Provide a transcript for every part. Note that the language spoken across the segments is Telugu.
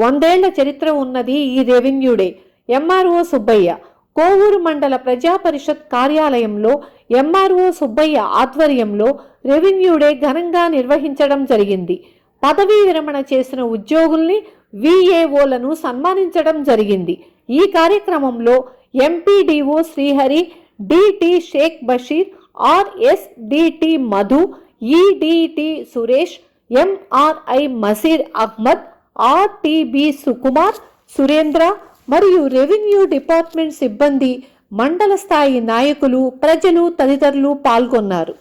100 ఏళ్ల చరిత్ర ఉన్నది ఈ revenue day. MRO Subbaiah Kovur మండల ప్రజా పరిషత్ కార్యాలయంలో ఎంఆర్ఓ సుబ్బయ్య ఆధ్వర్యంలో రెవెన్యూ డే ఘనంగా నిర్వహించడం జరిగింది. పదవీ విరమణ చేసిన ఉద్యోగుల్ని విఏఓలను సన్మానించడం జరిగింది. ఈ కార్యక్రమంలో MPDO Srihari, DT Sheikh Basheer, RSDT Madhu, EDT Suresh, MRI Maseer Ahmed, RTB Sukumar, Surendra మరియు రెవెన్యూ డిపార్ట్మెంట్ సిబ్బంది, మండల స్థాయి నాయకులు, ప్రజలు తదితరులు పాల్గొన్నారు.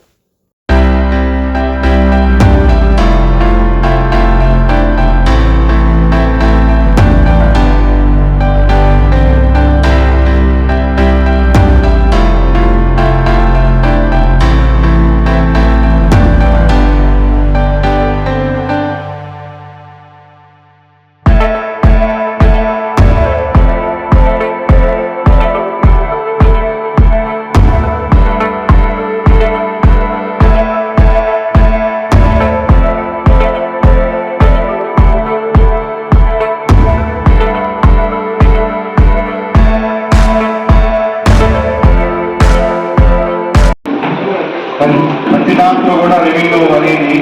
ప్రతి దాంట్లో కూడా రెవెన్యూ అనేది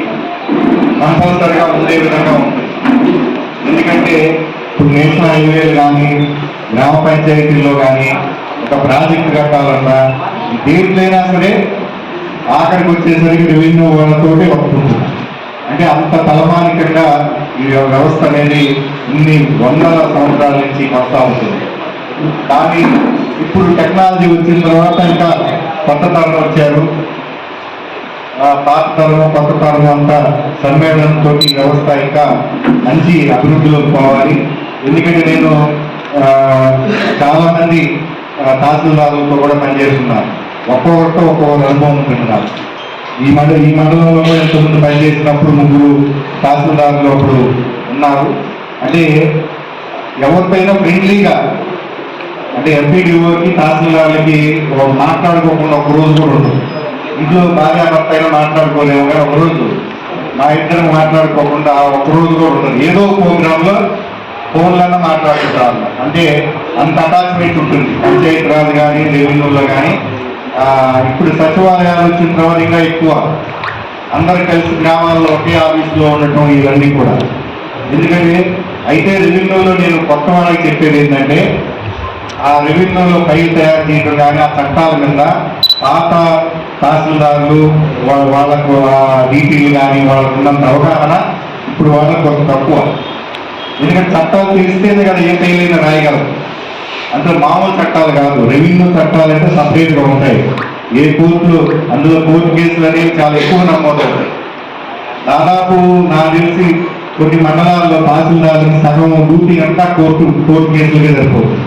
కంపల్సరిగా ఉండే విధంగా ఉంటుంది. ఎందుకంటే ఇప్పుడు నేషనల్ హైవేలు కానీ, గ్రామ పంచాయతీల్లో కానీ, ఒక ప్రాజెక్టు కట్టాలన్నా దేంట్లైనా సరే ఆఖరికి వచ్చేసరికి రెవెన్యూ వాళ్ళతోటి వస్తుంది. అంటే అంత తలమానికంగా ఈ వ్యవస్థ అనేది ఇన్ని వందల సంవత్సరాల నుంచి వస్తూ ఉంటుంది. కానీ ఇప్పుడు టెక్నాలజీ వచ్చిన తర్వాత ఇంకా కొత్త తరం వచ్చారు. పాత తరం కొత్త తరం అంతా సమ్మేళనంతో ఈ వ్యవస్థ ఇంకా మంచి అభివృద్ధిలోకి పోవాలి. ఎందుకంటే నేను చాలామంది తహసీల్దారులతో కూడా పనిచేస్తున్నాను. ఒక్కొక్కరితో ఒక్కొక్క అనుభవం ఉంటున్నారు. ఈ మండలంలో కూడా ఇంతకుముందు పనిచేసినప్పుడు 3 తహసీల్దారులు అప్పుడు ఉన్నారు. అంటే ఎవరిపైనా ఫ్రెండ్లీగా, అంటే ఎంపీడీఓకి తహసీల్దార్లకి మాట్లాడుకోకుండా ఒక రోజు కూడా ఉంటుంది. ఇంట్లో భార్య భర్త అయినా మాట్లాడుకోలేము, కానీ ఒకరోజు మా ఇద్దరు మాట్లాడుకోకుండా ఒకరోజు కూడా ఉండదు. ఏదో ప్రోగ్రాంలో ఫోన్లన్నా మాట్లాడుకుంటారు. అంటే అంత అటాచ్మెంట్ ఉంటుంది పంచాయతీరాజ్ కానీ, రెవెన్యూలో కానీ. ఇప్పుడు సచివాలయాలు వచ్చిన తర్వాత ఇంకా ఎక్కువ అందరు కలిసి గ్రామాల్లో ఒకే ఆఫీసులో ఉండటం ఇవన్నీ కూడా. ఎందుకంటే అయితే రెవెన్యూలో నేను కొత్త వాళ్ళకి చెప్పేది ఏంటంటే, ఆ రెవెన్యూలో ఫైల్ తయారు చేయడం కానీ, ఆ చట్టాల మీద పాత తహసీల్దారులు వాళ్ళకు డీటీలు కానీ వాళ్ళకు ఉన్నంత అవగాహన ఇప్పుడు వాళ్ళకు కొంత తక్కువ. ఎందుకంటే చట్టాలు తెలిస్తేనే కదా ఏ ఫైల్ రాయగలరు. అంటే మామూలు చట్టాలు కాదు, రెవెన్యూ చట్టాలు అంటే సపరేట్గా ఉంటాయి. ఏ కోర్టులు, అందులో కోర్టు కేసులు అనేవి చాలా ఎక్కువ నమోదవుతాయి. దాదాపు నాకు తెలిసి కొన్ని మండలాల్లో తహసీల్దారులకు సగం డ్యూటీ అంతా కోర్టు కేసులకే సరిపోతుంది.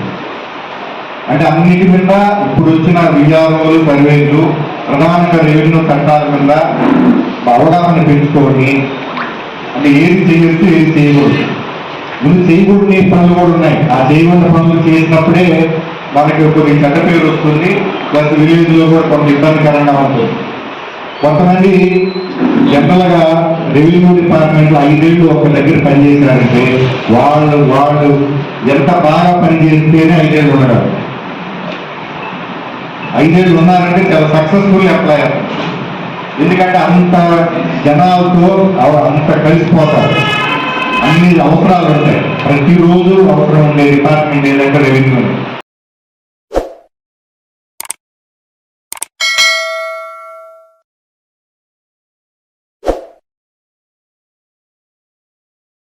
అంటే అన్నిటి మీద ఇప్పుడు వచ్చిన విఆర్ఓలు, సర్వేలు ప్రధానంగా రెవెన్యూ చట్టాల మీద అవగాహన పెంచుకొని, అంటే ఏది చేయొచ్చు ఏది చేయకూడదు. ముందు చేయకూడని పనులు కూడా ఉన్నాయి. ఆ చేయకూడని పనులు చేసినప్పుడే మనకి కొన్ని చెడ్డ పేరు వస్తుంది. ప్లస్ విలేజ్లో కూడా కొంత ఇబ్బందికరంగా ఉంటుంది. కొంతమంది జనరల్గా రెవెన్యూ డిపార్ట్మెంట్లో 5 ఏళ్ళు ఒక దగ్గర పనిచేశారంటే వాళ్ళు ఎంత బాగా పనిచేస్తేనే 5 ఏళ్ళు ఉండడం. 5 ఏళ్ళు ఉన్నారంటే చాలా సక్సెస్ఫుల్ ఎంప్లాయర్. ఎందుకంటే అంత జనాలతో అంత కలిసిపోతారు. అన్ని అవసరాలు ఉంటాయి. ప్రతిరోజు అవసరం ఉండేది